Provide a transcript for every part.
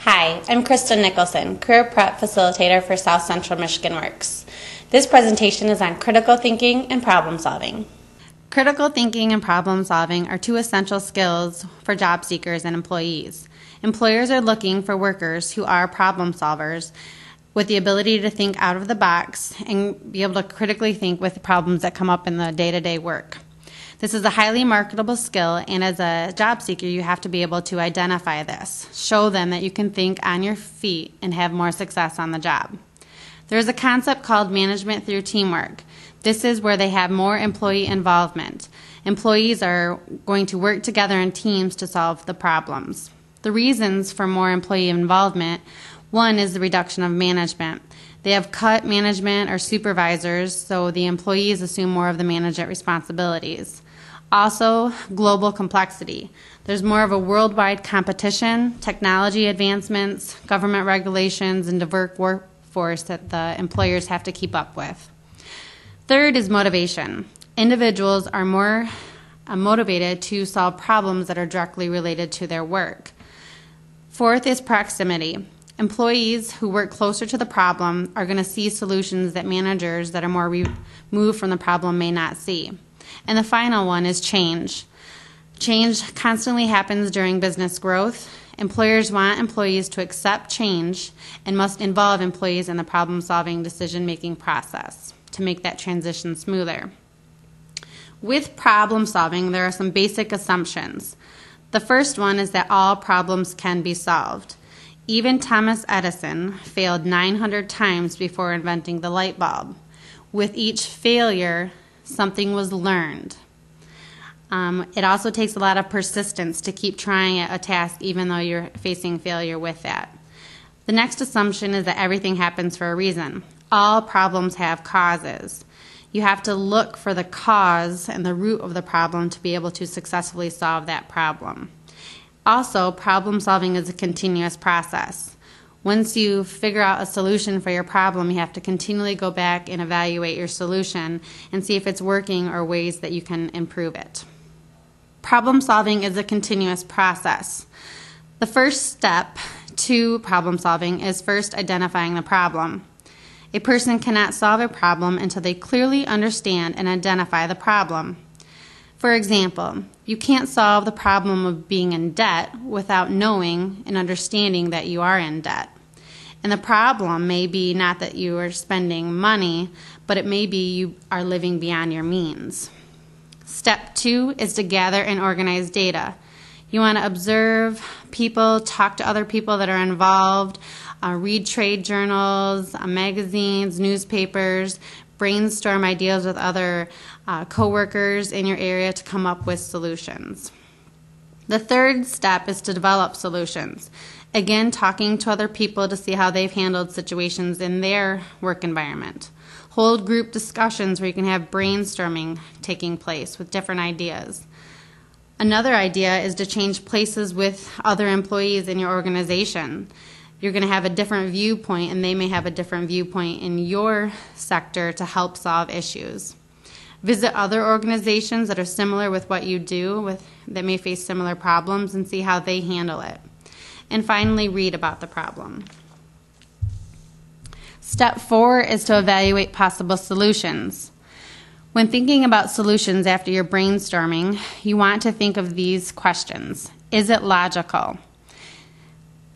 Hi, I'm Krista Nicholson, Career Prep Facilitator for South Central Michigan Works. This presentation is on critical thinking and problem solving. Critical thinking and problem solving are two essential skills for job seekers and employees. Employers are looking for workers who are problem solvers with the ability to think out of the box and be able to critically think with the problems that come up in the day-to-day work. This is a highly marketable skill, and as a job seeker, you have to be able to identify this. Show them that you can think on your feet and have more success on the job. There is a concept called management through teamwork. This is where they have more employee involvement. Employees are going to work together in teams to solve the problems. The reasons for more employee involvement: one is the reduction of management. They have cut management or supervisors, so the employees assume more of the management responsibilities. Also, global complexity. There's more of a worldwide competition, technology advancements, government regulations, and diverse workforce that the employers have to keep up with. Third is motivation. Individuals are more motivated to solve problems that are directly related to their work. Fourth is proximity. Employees who work closer to the problem are going to see solutions that managers that are more removed from the problem may not see. And the final one is change. Change constantly happens during business growth. Employers want employees to accept change and must involve employees in the problem-solving decision-making process to make that transition smoother. With problem solving, there are some basic assumptions. The first one is that all problems can be solved. Even Thomas Edison failed 900 times before inventing the light bulb. With each failure, something was learned. It also takes a lot of persistence to keep trying a task even though you're facing failure with that. The next assumption is that everything happens for a reason. All problems have causes. You have to look for the cause and the root of the problem to be able to successfully solve that problem. Also, problem solving is a continuous process. Once you figure out a solution for your problem, you have to continually go back and evaluate your solution and see if it's working or ways that you can improve it. Problem solving is a continuous process. The first step to problem solving is first identifying the problem. A person cannot solve a problem until they clearly understand and identify the problem. For example, you can't solve the problem of being in debt without knowing and understanding that you are in debt. And the problem may be not that you are spending money, but it may be you are living beyond your means. Step 2 is to gather and organize data. You want to observe people, talk to other people that are involved, read trade journals, magazines, newspapers, brainstorm ideas with other coworkers in your area to come up with solutions. The third step is to develop solutions. Again, talking to other people to see how they've handled situations in their work environment. Hold group discussions where you can have brainstorming taking place with different ideas. Another idea is to change places with other employees in your organization. You're going to have a different viewpoint, and they may have a different viewpoint in your sector to help solve issues. Visit other organizations that are similar with what you do, that may face similar problems, and see how they handle it. And finally, read about the problem. Step 4 is to evaluate possible solutions. When thinking about solutions after your brainstorming, you want to think of these questions. Is it logical?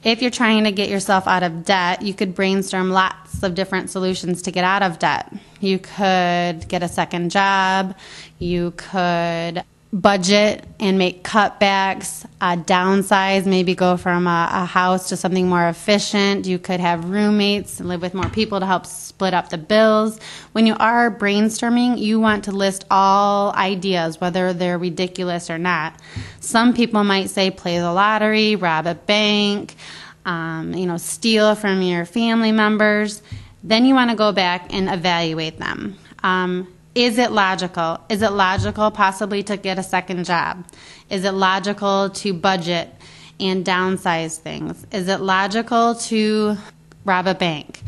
If you're trying to get yourself out of debt, you could brainstorm lots of different solutions to get out of debt. You could get a second job. You could budget and make cutbacks, downsize, maybe go from a house to something more efficient. You could have roommates and live with more people to help split up the bills. When you are brainstorming, you want to list all ideas, whether they're ridiculous or not. Some people might say play the lottery, rob a bank, steal from your family members. Then you want to go back and evaluate them. Is it logical? Is it logical possibly to get a second job? Is it logical to budget and downsize things? Is it logical to rob a bank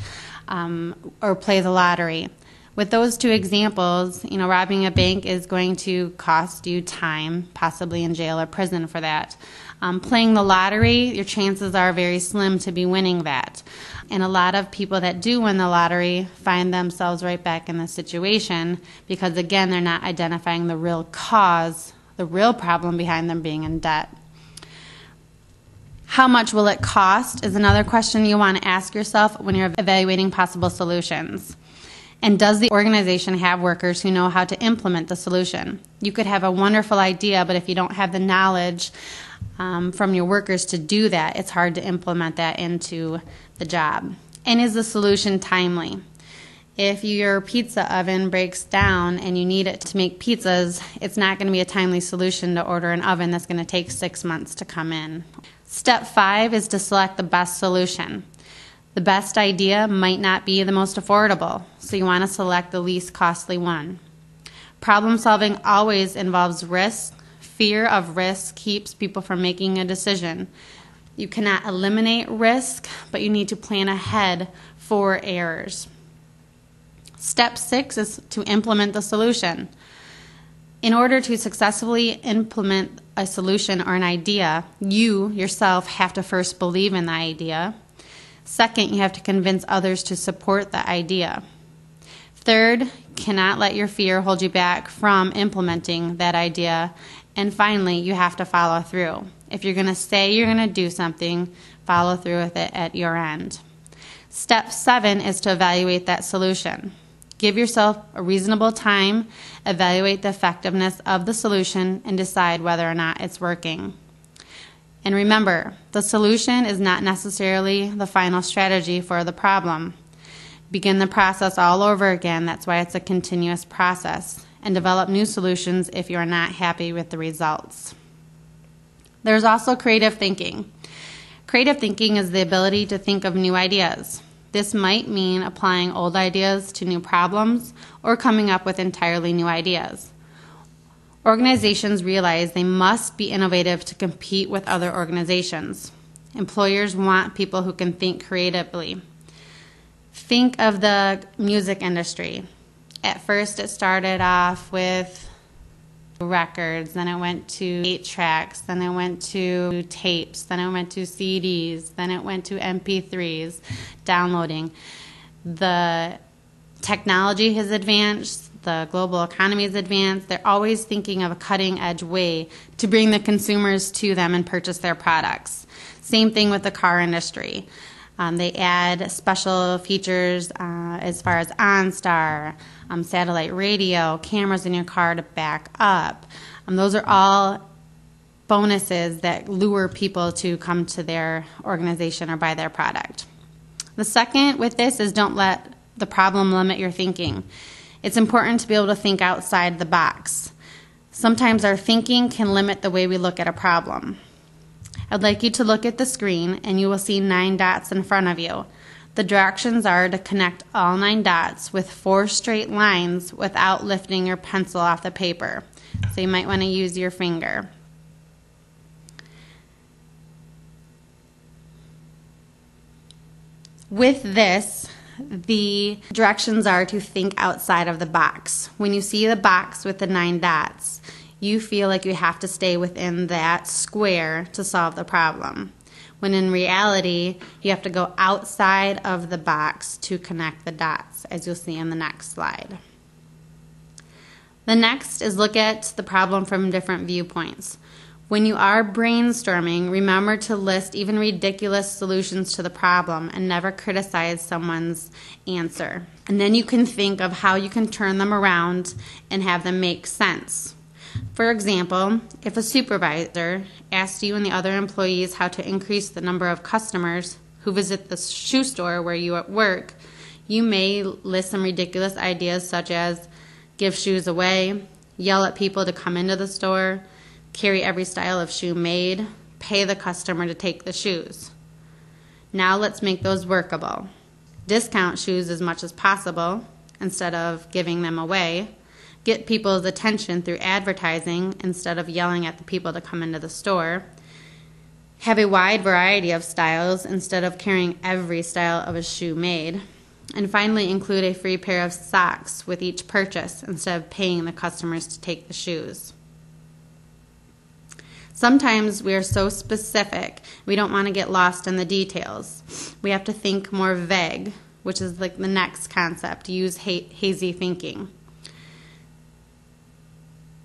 or play the lottery? With those two examples, robbing a bank is going to cost you time, possibly in jail or prison for that. Playing the lottery, your chances are very slim to be winning that. And a lot of people that do win the lottery find themselves right back in the situation because, again, they're not identifying the real cause, the real problem behind them being in debt. How much will it cost is another question you want to ask yourself when you're evaluating possible solutions. And does the organization have workers who know how to implement the solution? You could have a wonderful idea, but if you don't have the knowledge from your workers to do that, it's hard to implement that into the job. And is the solution timely? If your pizza oven breaks down and you need it to make pizzas, it's not going to be a timely solution to order an oven that's going to take 6 months to come in. Step 5 is to select the best solution. The best idea might not be the most affordable, so you want to select the least costly one. Problem solving always involves risk. Fear of risk keeps people from making a decision. You cannot eliminate risk, but you need to plan ahead for errors. Step 6 is to implement the solution. In order to successfully implement a solution or an idea, you yourself have to first believe in the idea. Second, you have to convince others to support the idea. Third, cannot let your fear hold you back from implementing that idea. And finally, you have to follow through. If you're going to say you're going to do something, follow through with it at your end. Step 7 is to evaluate that solution. Give yourself a reasonable time, evaluate the effectiveness of the solution, and decide whether or not it's working. And remember, the solution is not necessarily the final strategy for the problem. Begin the process all over again. That's why it's a continuous process. And develop new solutions if you're not happy with the results. There's also creative thinking. Creative thinking is the ability to think of new ideas. This might mean applying old ideas to new problems or coming up with entirely new ideas. Organizations realize they must be innovative to compete with other organizations. Employers want people who can think creatively. Think of the music industry. At first it started off with records, then it went to 8-tracks, then it went to tapes, then it went to CDs, then it went to MP3s, downloading. The technology has advanced, the global economy has advanced. They're always thinking of a cutting-edge way to bring the consumers to them and purchase their products. Same thing with the car industry. They add special features as far as OnStar, satellite radio, cameras in your car to back up. Those are all bonuses that lure people to come to their organization or buy their product. The second with this is don't let the problem limit your thinking. It's important to be able to think outside the box. Sometimes our thinking can limit the way we look at a problem. I'd like you to look at the screen and you will see 9 dots in front of you. The directions are to connect all 9 dots with 4 straight lines without lifting your pencil off the paper. So you might want to use your finger. With this, the directions are to think outside of the box. When you see the box with the 9 dots, you feel like you have to stay within that square to solve the problem. When in reality, you have to go outside of the box to connect the dots, as you'll see in the next slide. The next is look at the problem from different viewpoints. When you are brainstorming, remember to list even ridiculous solutions to the problem and never criticize someone's answer. And then you can think of how you can turn them around and have them make sense. For example, if a supervisor asks you and the other employees how to increase the number of customers who visit the shoe store where you work, you may list some ridiculous ideas such as give shoes away, yell at people to come into the store, carry every style of shoe made, pay the customer to take the shoes. Now let's make those workable. Discount shoes as much as possible instead of giving them away. Get people's attention through advertising instead of yelling at the people to come into the store. Have a wide variety of styles instead of carrying every style of a shoe made. And finally, include a free pair of socks with each purchase instead of paying the customers to take the shoes. Sometimes we are so specific, we don't want to get lost in the details. We have to think more vague, which is like the next concept, use hazy thinking.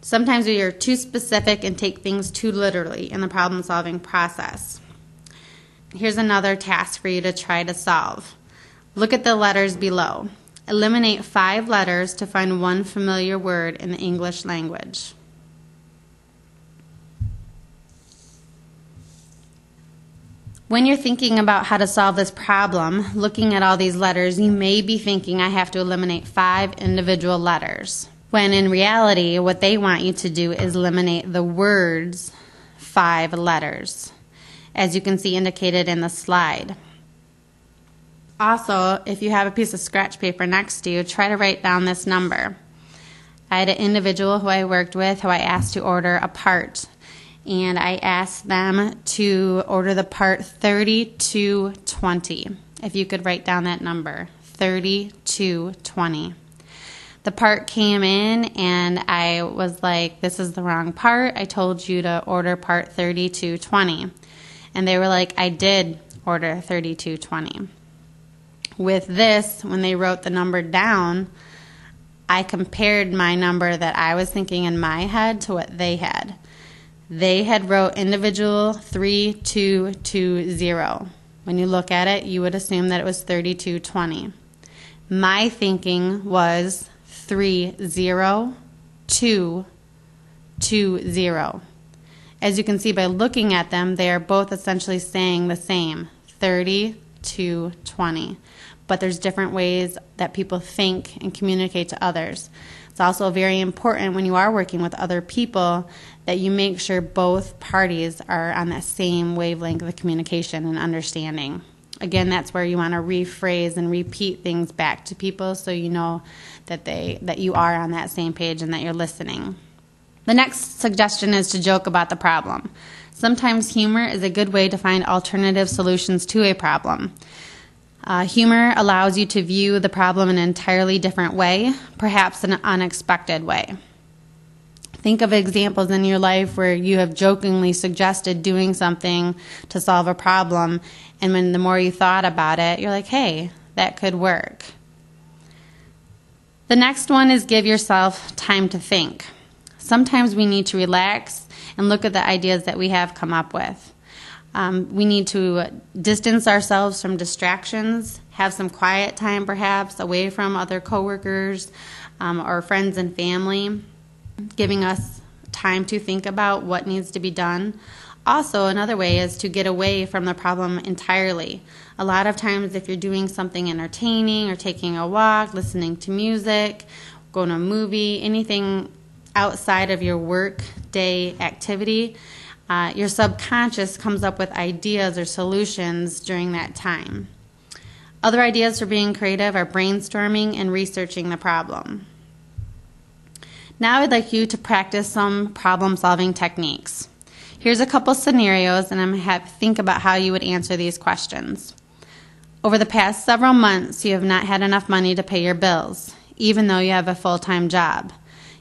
Sometimes we are too specific and take things too literally in the problem-solving process. Here's another task for you to try to solve. Look at the letters below. Eliminate 5 letters to find one familiar word in the English language. When you're thinking about how to solve this problem, looking at all these letters, you may be thinking, I have to eliminate 5 individual letters. When in reality, what they want you to do is eliminate the words 5 letters, as you can see indicated in the slide. Also, if you have a piece of scratch paper next to you, try to write down this number. I had an individual who I worked with who I asked to order a part, and I asked them to order the part 3220. If you could write down that number, 3220. The part came in and I was like, this is the wrong part. I told you to order part 3220. And they were like, I did order 3220. With this, when they wrote the number down, I compared my number that I was thinking in my head to what they had. They had wrote individual 3220. When you look at it, you would assume that it was 3220. My thinking was 30220. As you can see by looking at them, they are both essentially saying the same, 3220. But there's different ways that people think and communicate to others. It's also very important when you are working with other people that you make sure both parties are on that same wavelength of communication and understanding. Again, that's where you want to rephrase and repeat things back to people so you know that you are on that same page and that you're listening. The next suggestion is to joke about the problem. Sometimes humor is a good way to find alternative solutions to a problem. Humor allows you to view the problem in an entirely different way, perhaps in an unexpected way. Think of examples in your life where you have jokingly suggested doing something to solve a problem, and when the more you thought about it, you're like, hey, that could work. The next one is give yourself time to think. Sometimes we need to relax and look at the ideas that we have come up with. We need to distance ourselves from distractions, have some quiet time perhaps away from other coworkers or friends and family, giving us time to think about what needs to be done. Also, another way is to get away from the problem entirely. A lot of times if you're doing something entertaining or taking a walk, listening to music, going to a movie, anything outside of your work day activity, your subconscious comes up with ideas or solutions during that time. Other ideas for being creative are brainstorming and researching the problem. Now I'd like you to practice some problem-solving techniques. Here's a couple scenarios, and I'm going to have to think about how you would answer these questions. Over the past several months, you have not had enough money to pay your bills, even though you have a full-time job.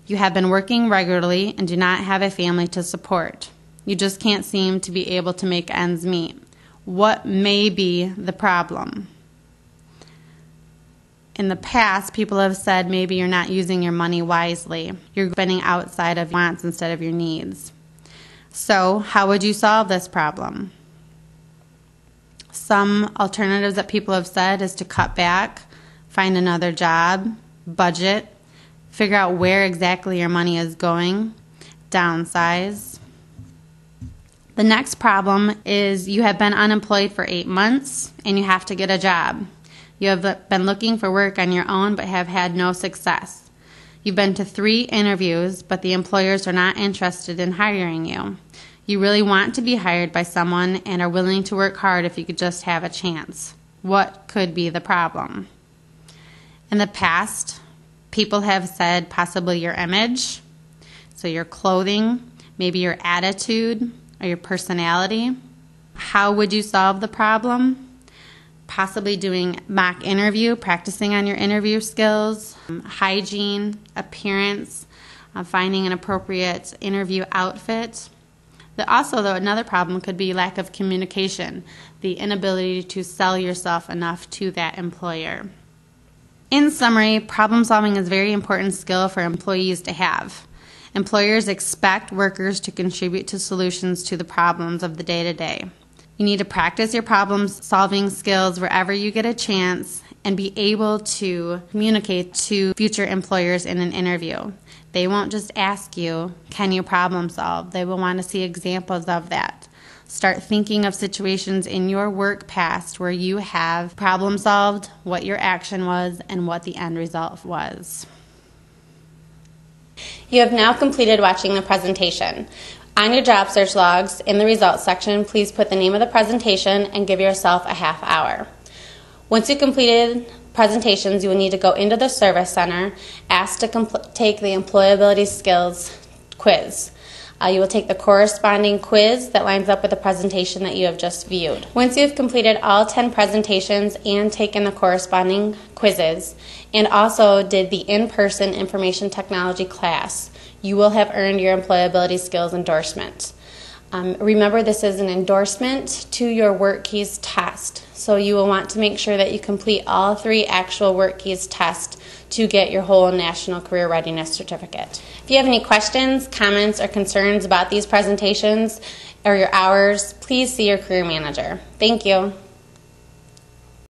You have been working regularly and do not have a family to support. You just can't seem to be able to make ends meet. What may be the problem? In the past, people have said maybe you're not using your money wisely. You're spending outside of wants instead of your needs. So, how would you solve this problem? Some alternatives that people have said is to cut back, find another job, budget, figure out where exactly your money is going, downsize. The next problem is you have been unemployed for 8 months and you have to get a job. You have been looking for work on your own but have had no success. You've been to 3 interviews, but the employers are not interested in hiring you. You really want to be hired by someone and are willing to work hard if you could just have a chance. What could be the problem? In the past, people have said possibly your image, so your clothing, maybe your attitude or your personality. How would you solve the problem? Possibly doing mock interview, practicing on your interview skills, hygiene, appearance, finding an appropriate interview outfit. Also, though, another problem could be lack of communication, the inability to sell yourself enough to that employer. In summary, problem solving is a very important skill for employees to have. Employers expect workers to contribute to solutions to the problems of the day-to-day. You need to practice your problem solving skills wherever you get a chance and be able to communicate to future employers in an interview. They won't just ask you, can you problem solve? They will want to see examples of that. Start thinking of situations in your work past where you have problem solved, what your action was, and what the end result was. You have now completed watching the presentation. On your job search logs, in the results section, please put the name of the presentation and give yourself a half hour. Once you completed presentations, you will need to go into the Service Center, asked to take the Employability Skills quiz. You will take the corresponding quiz that lines up with the presentation that you have just viewed. Once you've completed all 10 presentations and taken the corresponding quizzes, and also did the in-person information technology class, you will have earned your Employability Skills endorsement. Remember, this is an endorsement to your WorkKeys test, so you will want to make sure that you complete all 3 actual WorkKeys tests to get your whole National Career Readiness Certificate. If you have any questions, comments, or concerns about these presentations or your hours, please see your career manager. Thank you.